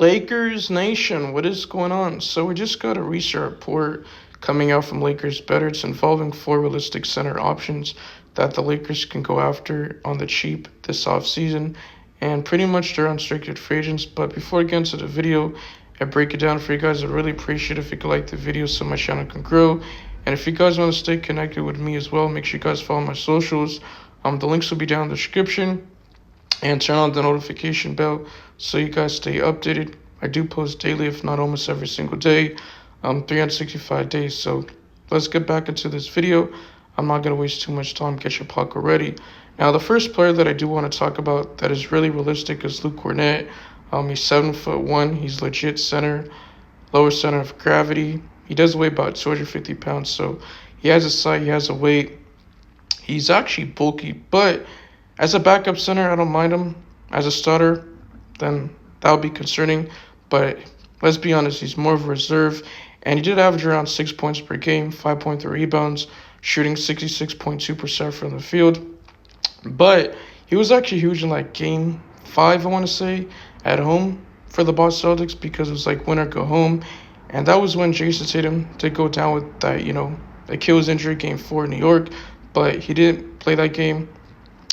Lakers Nation, what is going on? So we just got a recent report coming out from Lakers Better. It's involving four realistic center options that the Lakers can go after on the cheap this offseason. And pretty much they're unrestricted free agents. But before I get into the video and break it down for you guys, I'd really appreciate if you could like the video so my channel can grow. And if you guys want to stay connected with me as well, make sure you guys follow my socials. The links will be down in the description. And turn on the notification bell so you guys stay updated. I do post daily, if not almost every single day, 365 days. So let's get back into this video. I'm not going to waste too much time. Get your pocket ready. Now, the first player that I do want to talk about that is really realistic is Luke Cornett. He's 7'1". He's legit center, lower center of gravity. He does weigh about 250 pounds. So he has a size, he has a weight. He's actually bulky, but as a backup center, I don't mind him. As a starter, then that would be concerning. But let's be honest, he's more of a reserve. And he did average around 6 points per game, 5.3 rebounds, shooting 66.2% from the field. But he was actually huge in like game 5, I want to say, at home for the Boston Celtics because it was like win or go home. And that was when Jason Tatum did go down with that, Achilles injury game 4 in New York. But he didn't play that game.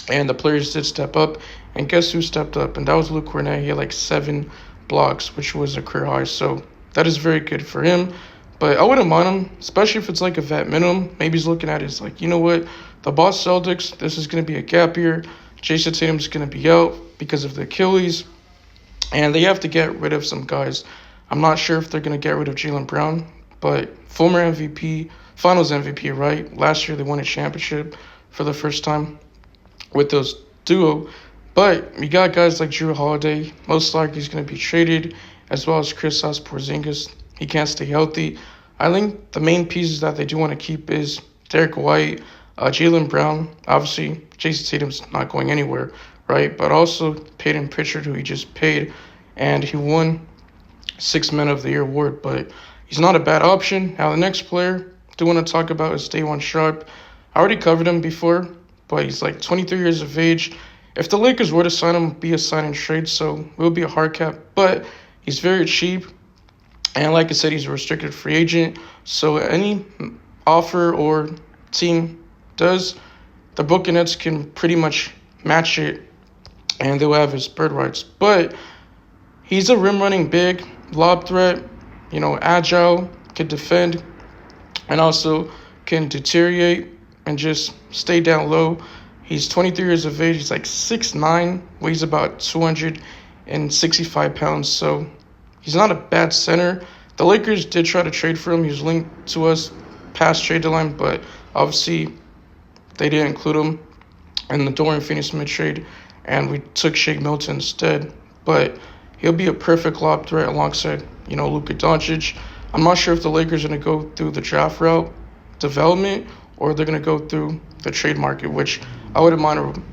And the players did step up. And guess who stepped up? And that was Luke Cornett. He had like 7 blocks, which was a career high. So that is very good for him. But I wouldn't mind him, especially if it's like a vet minimum. Maybe he's looking at it as like, you know what? The Boston Celtics, this is going to be a gap year. Jason Tatum's going to be out because of the Achilles. And they have to get rid of some guys. I'm not sure if they're going to get rid of Jaylen Brown. But former MVP, finals MVP, right? Last year they won a championship for the first time with those duo. But you got guys like Drew Holiday. Most likely he's going to be traded, as well as Kristaps Porzingis. He can't stay healthy. I think the main pieces that they do want to keep is Derek White, Jaylen Brown. Obviously, Jason Tatum's not going anywhere, right? But also Peyton Pritchard, who he just paid, and he won 6th Man of the Year award. But he's not a bad option. Now, the next player I do want to talk about is Dajuan Sharp. I already covered him before, but he's like 23 years of age. If the Lakers were to sign him, it would be a sign and trade, so it would be a hard cap. But he's very cheap, and like I said, he's a restricted free agent. So any offer or team does, the Brooklyn Nets can pretty much match it, and they'll have his bird rights. But he's a rim-running big, lob threat, agile, can defend, and also can deteriorate and just stay down low. He's 23 years of age. He's like 6'9", weighs about 265 pounds. So he's not a bad center. The Lakers did try to trade for him. He was linked to us past trade deadline, but obviously they didn't include him in the Dorian Finney-Smith trade, and we took Shake Milton instead. But he'll be a perfect lob threat alongside, Luka Doncic. I'm not sure if the Lakers are going to go through the draft route development or they're going to go through the trade market, which I wouldn't mind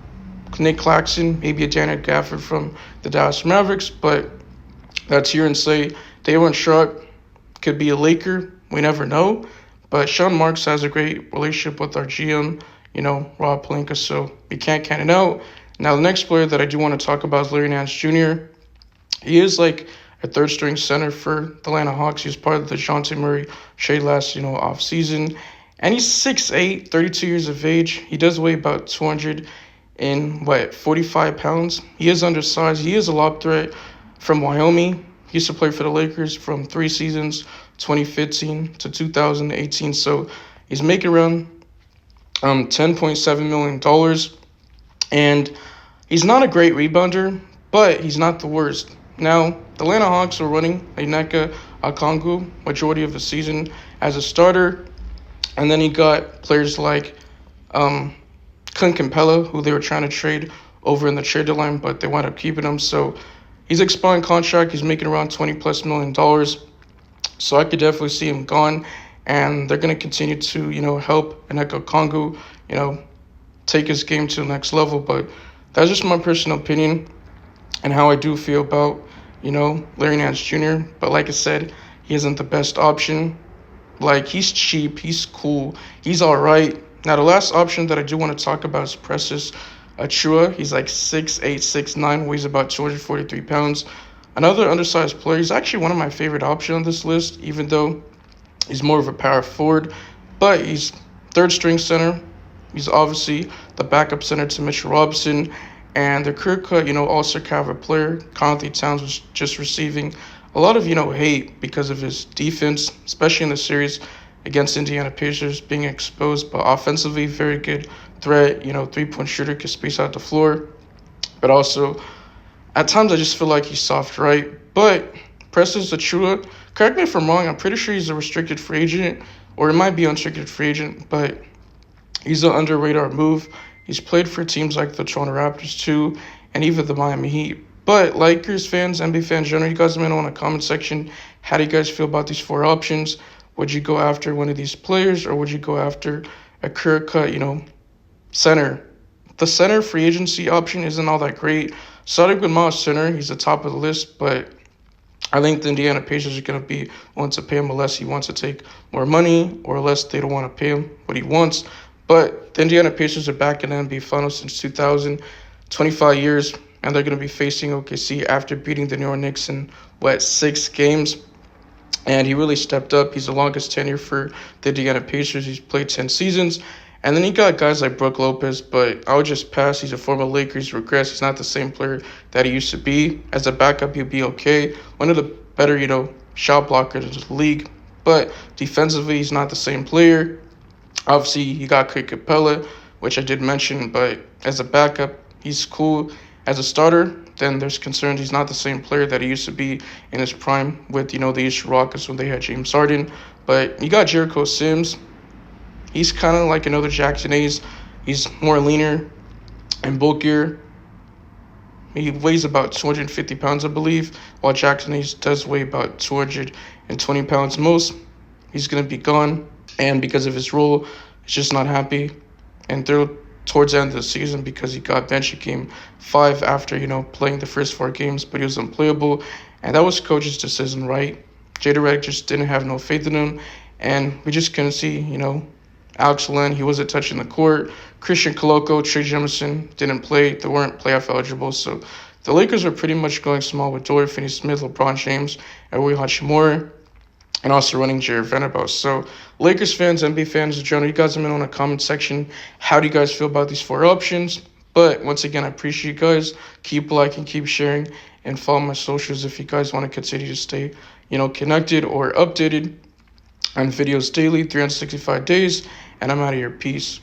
Nick Claxton, maybe a Daniel Gafford from the Dallas Mavericks, but that's here and say Dajuan Sharp could be a Laker. We never know. But Sean Marks has a great relationship with our GM, Rob Pelinka, so we can't count it out. Now, the next player that I do want to talk about is Larry Nance Jr. He is like a third-string center for the Atlanta Hawks. He was part of the DeJounte Murray trade last, offseason. And he's 6'8", 32 years of age. He does weigh about 45 pounds. He is undersized. He is a lob threat from Wyoming. He used to play for the Lakers from 3 seasons, 2015 to 2018. So he's making around $10.7 million. And he's not a great rebounder, but he's not the worst. Now, the Atlanta Hawks are running Onyeka Okongwu majority of the season as a starter. And then he got players like Clint Capella, who they were trying to trade over in the trade deadline, but they wound up keeping him. So he's expiring contract. He's making around $20+ million. So I could definitely see him gone. And they're going to continue to, help Onyeka Okongwu, take his game to the next level. But that's just my personal opinion and how I do feel about, Larry Nance Jr. But like I said, he isn't the best option. Like, he's cheap, he's cool, he's all right. Now, the last option that I do want to talk about is Precious Achiuwa. He's like 6'8", 6'9", weighs about 243 pounds. Another undersized player, he's actually one of my favorite options on this list, even though he's more of a power forward, but he's third string center. He's obviously the backup center to Mitchell Robinson. And the career cut, all-star caliber player, Conley Towns, was just receiving a lot of, hate because of his defense, especially in the series against Indiana Pacers, being exposed. But offensively, very good threat, three-point shooter, can space out the floor. But also, at times, I just feel like he's soft, right? But Preston Achua, correct me if I'm wrong, I'm pretty sure he's a restricted free agent, or it might be unrestricted free agent, but he's an under-radar move. He's played for teams like the Toronto Raptors too, and even the Miami Heat. But Lakers fans, NBA fans, generally, you guys let me know in the comment section, how do you guys feel about these four options? Would you go after one of these players, or would you go after a career cut, center? The center free agency option isn't all that great. Starting with Miles Center, he's the top of the list, but I think the Indiana Pacers are going to be willing to pay him unless he wants to take more money, or unless they don't want to pay him what he wants. But the Indiana Pacers are back in the NBA Finals since 2000, 25 years, and they're going to be facing OKC after beating the New York Knicks in, 6 games. And he really stepped up. He's the longest tenure for the Indiana Pacers. He's played 10 seasons. And then you got guys like Brook Lopez, but I would just pass. He's a former Lakers, regress. He's not the same player that he used to be. As a backup, he'll be okay. One of the better, shot blockers in the league. But defensively, he's not the same player. Obviously, you got Clint Capella, which I did mention, but as a backup, he's cool. As a starter, then there's concerns he's not the same player that he used to be in his prime with, the Houston Rockets when they had James Harden. But you got Jericho Sims. He's kind of like another Jackson Hayes. He's more leaner and bulkier. He weighs about 250 pounds, I believe, while Jackson Hayes does weigh about 220 pounds most. He's going to be gone. And because of his role, he's just not happy. And towards the end of the season, because he got benched, he came 5 after, playing the first 4 games, but he was unplayable. And that was coach's decision, right? Jada Redick just didn't have no faith in him. And we just couldn't see, Alex Len, he wasn't touching the court. Christian Coloco, Trey Jemison didn't play. They weren't playoff eligible. So the Lakers were pretty much going small with Dorian Finney-Smith, LeBron James, and Rui Hachimura, and also running Jared Vanderbilt. So Lakers fans, NBA fans in general, you guys let me know in the comment section, how do you guys feel about these 4 options? But once again, I appreciate you guys. Keep liking, keep sharing, and follow my socials if you guys want to continue to stay, connected or updated on videos daily, 365 days. And I'm out of here. Peace.